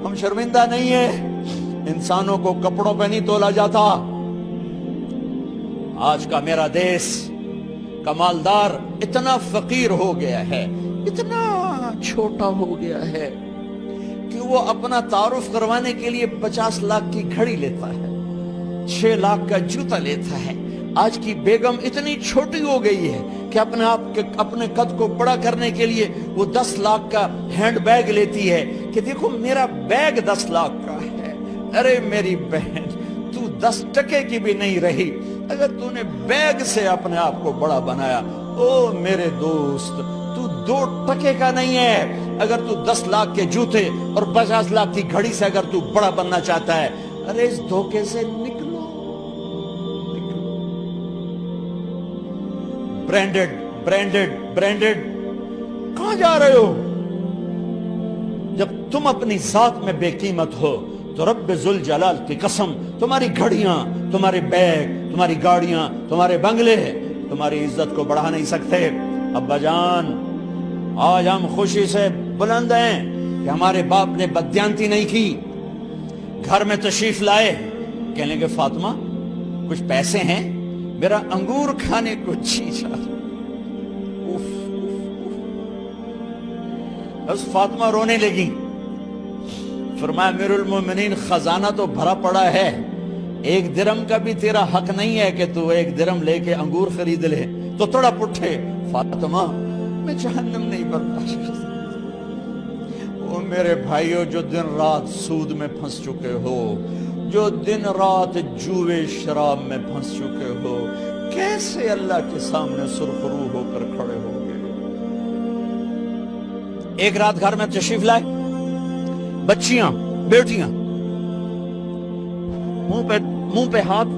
ہم شرمندہ نہیں ہیں، انسانوں کو کپڑوں پہ نہیں تولا جاتا۔ آج کا میرا دیس کا مالدار اتنا فقیر ہو گیا ہے، اتنا چھوٹا ہو گیا ہے کہ وہ اپنا تعارف کروانے کے لیے 50 لاکھ کی گھڑی لیتا ہے، 6 لاکھ کا جوتا لیتا ہے۔ آج کی بیگم اتنی چھوٹی ہو گئی ہے کہ اپنے قد کو بڑا کرنے کے لیے وہ 10 لاکھ کا ہینڈ بیگ لیتی ہے کہ دیکھو میرا بیگ 10 لاکھ کا ہے۔ ارے میری بہن، تو 10 ٹکے کی بھی نہیں رہی اگر تو نے بیگ سے اپنے آپ کو بڑا بنایا۔ او میرے دوست، تو 2 ٹکے کا نہیں ہے اگر تو 10 لاکھ کے جوتے اور 50 لاکھ کی گھڑی سے اگر تو بڑا بننا چاہتا ہے۔ ارے اس دھوکے سے نکلو۔ برینڈڈ برینڈڈ برینڈڈ، کہاں جا رہے ہو؟ جب تم اپنی ذات میں بے قیمت ہو تو رب ذوالجلال کی قسم، تمہاری گھڑیاں، تمہارے بیگ، تمہاری گاڑیاں، تمہارے بنگلے تمہاری عزت کو بڑھا نہیں سکتے۔ ابا جان، آج ہم خوشی سے بلند ہیں کہ ہمارے باپ نے بددیانتی نہیں کی۔ گھر میں تشریف لائے، کہنے کہ فاطمہ کچھ پیسے ہیں، میرا انگور کھانے کو جی چاہ۔ بس فاطمہ رونے لگی۔ فرمایا امیر المومنین، خزانہ تو بھرا پڑا ہے، 1 درم کا بھی تیرا حق نہیں ہے کہ تو 1 درم لے کے انگور خرید لے۔ تو تڑپ اٹھے، فاطمہ میں جہنم نہیں برداشت کر سکتا۔ وہ میرے بھائیوں جو دن رات سود میں پھنس چکے ہو، جو دن رات جوئے شراب میں پھنس چکے ہو، کیسے اللہ کے سامنے سرخرو ہو کر کھڑے ہو گے؟ ایک رات گھر میں تشریف لائے، بچیاں، بیٹیاں، منہ پہ ہاتھ،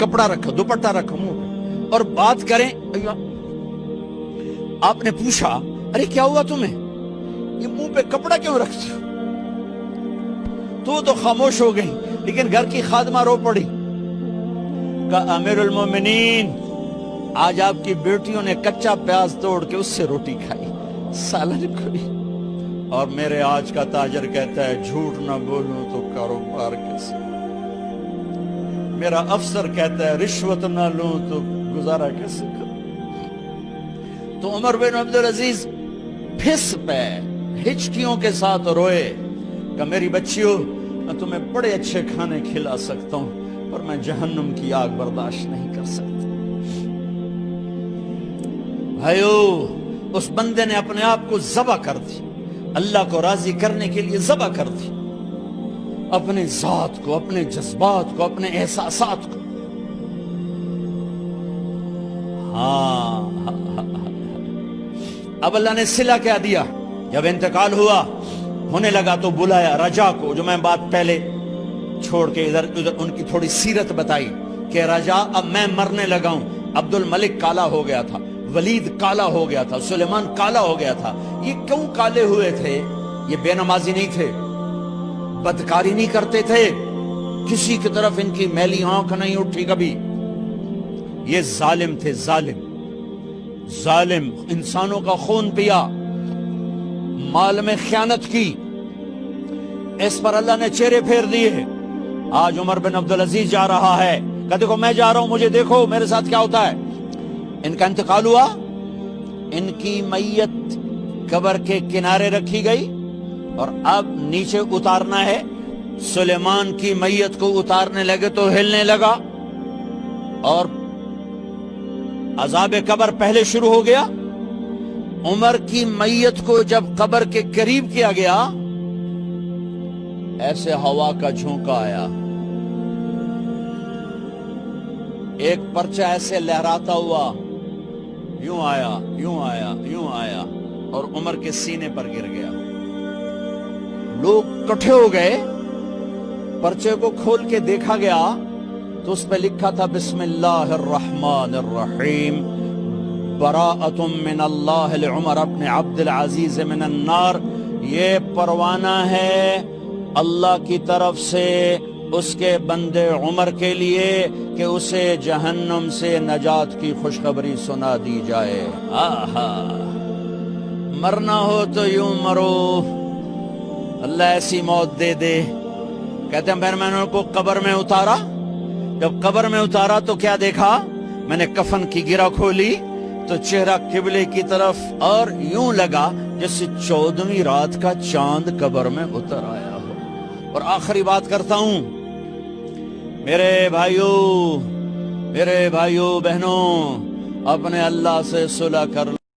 کپڑا رکھا، دوپٹہ رکھا منہ پہ، اور بات کریں۔ آپ نے پوچھا ارے کیا ہوا تمہیں، یہ منہ پہ کپڑا کیوں رکھتے ہو؟ تو خاموش ہو گئی، لیکن گھر کی خادمہ رو پڑی۔ کہا امیر المومنین، آج آپ کی بیٹیوں نے کچا پیاز توڑ کے اس سے روٹی کھائی، سالن کھائی، اور میرے آج کا تاجر کہتا ہے جھوٹ نہ بولوں تو کاروبار کیسے؟ میرا افسر کہتا ہے رشوت نہ لوں تو گزارا کیسے کروں؟ تو عمر بن عبدالعزیز پھس پہ ہچکیوں کے ساتھ روئے کہ میری بچیوں، میں تمہیں بڑے اچھے کھانے کھلا سکتا ہوں پر میں جہنم کی آگ برداشت نہیں کر سکتا۔ بھائیو، اس بندے نے اپنے آپ کو ذبح کر دی، اللہ کو راضی کرنے کے لیے ذبح کر دی، اپنے ذات کو، اپنے جذبات کو، اپنے احساسات کو۔ اب اللہ نے صلہ کیا دیا؟ جب انتقال ہوا، ہونے لگا تو بلایا رجا کو، جو میں بات پہلے چھوڑ کے ادھر ان کی تھوڑی سیرت بتائی کہ رجا اب میں مرنے لگا ہوں۔ عبد الملک کالا ہو گیا تھا، ولید کالا ہو گیا تھا، سلیمان کالا ہو گیا تھا۔ یہ کیوں کالے ہوئے تھے؟ یہ بے نمازی نہیں تھے، بدکاری نہیں کرتے تھے، کسی کی طرف ان کی میلی آنکھ نہیں اٹھی کبھی۔ یہ ظالم تھے، ظالم، انسانوں کا خون پیا، مال میں خیانت کی، اس پر اللہ نے چہرے پھیر دیے۔ آج عمر بن عبدالعزیز جا رہا ہے کہ دیکھو میں جا رہا ہوں، مجھے دیکھو میرے ساتھ کیا ہوتا ہے۔ ان کا انتقال ہوا، ان کی میت قبر کے کنارے رکھی گئی، اور اب نیچے اتارنا ہے۔ سلیمان کی میت کو اتارنے لگے تو ہلنے لگا، اور عذاب قبر پہلے شروع ہو گیا۔ عمر کی میت کو جب قبر کے قریب کیا گیا، ایسے ہوا کا جھونکا آیا، ایک پرچہ ایسے لہراتا ہوا، یوں آیا، یوں آیا، یوں آیا، اور عمر کے سینے پر گر گیا۔ لوگ کٹھے ہو گئے، پرچے کو کھول کے دیکھا گیا تو اس پہ لکھا تھا بسم اللہ الرحمن الرحیم، براءۃ من اللہ لعمر بن عبد العزیز من النار۔ یہ پروانہ ہے اللہ کی طرف سے اس کے بندے عمر کے لیے کہ اسے جہنم سے نجات کی خوشخبری سنا دی جائے۔ مرنا ہو تو یوں مرو، اللہ اللہ ایسی موت دے دے. کہتے ہیں پھر میں نے ان کو قبر میں اتارا. جب قبر میں اتارا تو کیا دیکھا؟ میں نے کفن کی گرہ کھولی تو چہرہ قبلے کی طرف، اور یوں لگا جیسے 14ویں رات کا چاند قبر میں اتر آیا ہو. اور آخری بات کرتا ہوں، میرے بھائیوں بہنوں، اپنے اللہ سے صلح کر